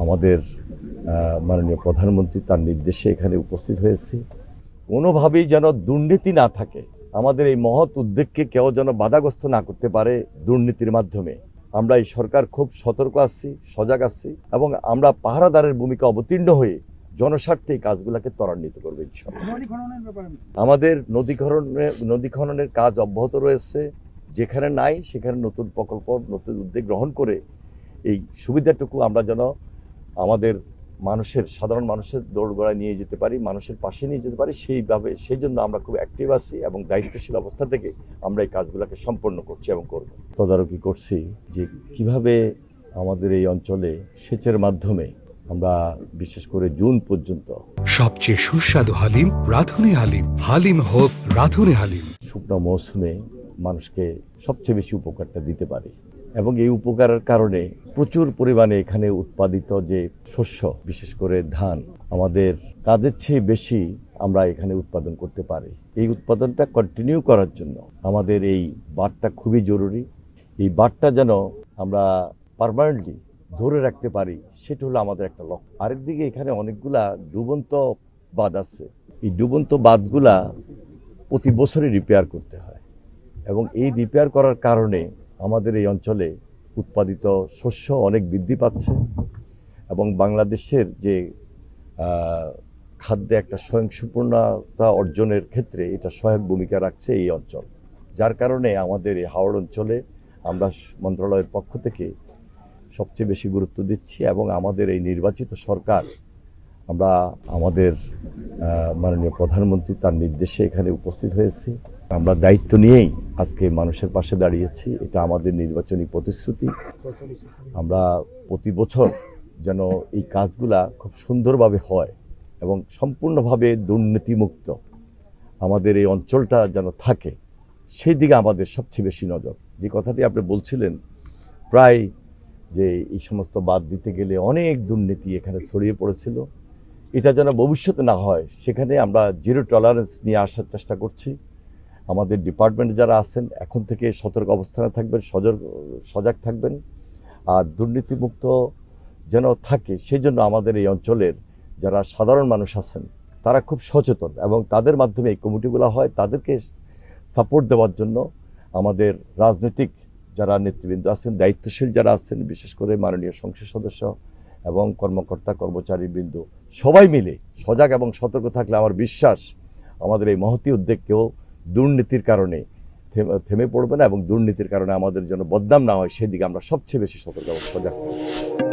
আমাদের মাননীয় প্রধানমন্ত্রী তার নির্দেশে এখানে উপস্থিত হয়েছি। কোনোভাবেই যেন দুর্নীতি না থাকে, আমাদের এই মহৎ উদ্যোগকে কেউ যেন বাধাগ্রস্ত না করতে পারে দুর্নীতির মাধ্যমে। আমরা এই সরকার খুব সতর্ক আছি, সজাগ আছি এবং আমরা পাহারাদারের ভূমিকা অবতীর্ণ হয়ে জনস্বার্থে এই কাজগুলোকে ত্বরান্বিত করবে ইনশাআল্লাহ। আমাদের নদী খননের কাজ অব্যাহত রয়েছে। যেখানে নাই সেখানে নতুন প্রকল্প, নতুন উদ্যোগ গ্রহণ করে এই সুবিধাটুকু আমরা যেন আমাদের সাধারণ মানুষের দোরগোড়ায় নিয়ে যেতে পারি, মানুষের পাশে নিয়ে যেতে পারি, সেই জন্য আমরা খুব অ্যাক্টিভ আছি এবং দায়িত্বশীল অবস্থা থেকে আমরা এই কাজগুলোকে সম্পন্ন করছি এবং করব। তদারকি করছি যে কিভাবে আমাদের এই অঞ্চলে সেচের মাধ্যমে আমরা বিশেষ করে জুন পর্যন্ত সবচেয়ে সুস্বাদু হালিম রাঁধুনি হালিম, হালিম হোক রাঁধুনি হালিম। শুকনো মৌসুমে মানুষকে সবচেয়ে বেশি উপকারটা দিতে পারি এবং এই উপকারের কারণে প্রচুর পরিমাণে এখানে উৎপাদিত যে শস্য, বিশেষ করে ধান, আমাদের কাজের চেয়ে বেশি আমরা এখানে উৎপাদন করতে পারি। এই উৎপাদনটা কন্টিনিউ করার জন্য আমাদের এই বাঁধটা খুবই জরুরি। এই বাঁধটা যেন আমরা পার্মানেন্টলি ধরে রাখতে পারি, সেটা হলো আমাদের একটা লক্ষ্য। আরেকদিকে এখানে অনেকগুলা ডুবন্ত বাঁধ আছে। এই ডুবন্ত বাঁধগুলা প্রতি বছরই রিপেয়ার করতে হয় এবং এই রিপেয়ার করার কারণে আমাদের এই অঞ্চলে উৎপাদিত শস্য অনেক বৃদ্ধি পাচ্ছে এবং বাংলাদেশের যে খাদ্যে একটা স্বয়ংসম্পূর্ণতা অর্জনের ক্ষেত্রে এটা সহায়ক ভূমিকা রাখছে এই অঞ্চল। যার কারণে আমাদের এই হাওড় অঞ্চলে আমরা মন্ত্রণালয়ের পক্ষ থেকে সবচেয়ে বেশি গুরুত্ব দিচ্ছি এবং আমাদের এই নির্বাচিত সরকার, আমরা আমাদের মাননীয় প্রধানমন্ত্রী তার নির্দেশে এখানে উপস্থিত হয়েছি। আমরা দায়িত্ব নিয়েই আজকে মানুষের পাশে দাঁড়িয়েছি। এটা আমাদের নির্বাচনী প্রতিশ্রুতি। আমরা প্রতি বছর যেন এই কাজগুলা খুব সুন্দরভাবে হয় এবং সম্পূর্ণভাবে দুর্নীতিমুক্ত আমাদের এই অঞ্চলটা যেন থাকে, সেই দিকে আমাদের সবচেয়ে বেশি নজর। যে কথাটি আপনি বলছিলেন, প্রায় যে এই সমস্ত বাদ দিতে গেলে অনেক দুর্নীতি এখানে ছড়িয়ে পড়েছিল, এটা যেন ভবিষ্যতে না হয় সেখানে আমরা জিরো টলারেন্স নিয়ে আসার চেষ্টা করছি। আমাদের ডিপার্টমেন্টে যারা আছেন এখন থেকে সতর্ক অবস্থানে থাকবেন, সজাগ থাকবেন আর দুর্নীতিমুক্ত যেন থাকে সেই জন্য আমাদের এই অঞ্চলের যারা সাধারণ মানুষ আছেন তারা খুব সচেতন এবং তাদের মাধ্যমে এই কমিটিগুলো হয়। তাদেরকে সাপোর্ট দেওয়ার জন্য আমাদের রাজনৈতিক যারা নেতৃবৃন্দ আছেন, দায়িত্বশীল যারা আছেন, বিশেষ করে মাননীয় সংসদ সদস্য এবং কর্মকর্তা কর্মচারীবৃন্দ সবাই মিলে সজাগ এবং সতর্ক থাকলে আমার বিশ্বাস আমাদের এই মহতী উদ্যোগ কেউ দুর্নীতির কারণে থেমে পড়বে না এবং দুর্নীতির কারণে আমাদের যেন বদনাম না হয় সেদিকে আমরা সবচেয়ে বেশি সতর্ক এবং সজাগ থাকব।